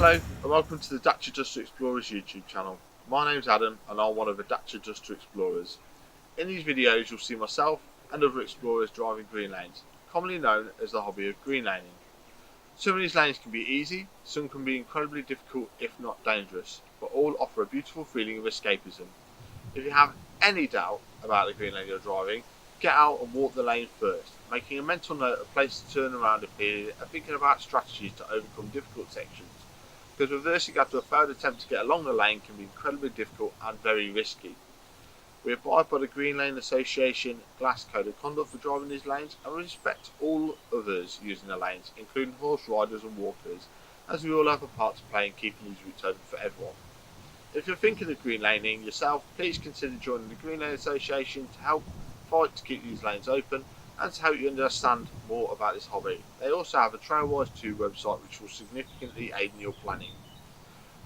Hello and welcome to the Dacia2 Explorers YouTube channel. My name's Adam and I'm one of the Dacia2 Explorers. In these videos you'll see myself and other explorers driving green lanes, commonly known as the hobby of green laning. Some of these lanes can be easy, some can be incredibly difficult if not dangerous, but all offer a beautiful feeling of escapism. If you have any doubt about the green lane you're driving, get out and walk the lane first, making a mental note of places to turn around a period and thinking about strategies to overcome difficult sections, because reversing after a failed attempt to get along the lane can be incredibly difficult and very risky. We abide by the Green Lane Association Glass Code of Conduct for driving these lanes and respect all others using the lanes, including horse riders and walkers, as we all have a part to play in keeping these routes open for everyone. If you're thinking of green laning yourself, please consider joining the Green Lane Association to help fight to keep these lanes open and to help you understand more about this hobby. They also have a Trailwise 2 website which will significantly aid in your planning.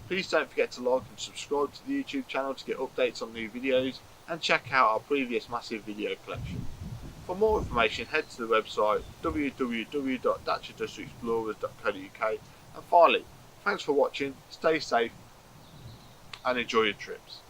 Please don't forget to like and subscribe to the YouTube channel to get updates on new videos and check out our previous massive video collection. For more information head to the website www.dacia2explorers.co.uk, and finally, thanks for watching, stay safe and enjoy your trips.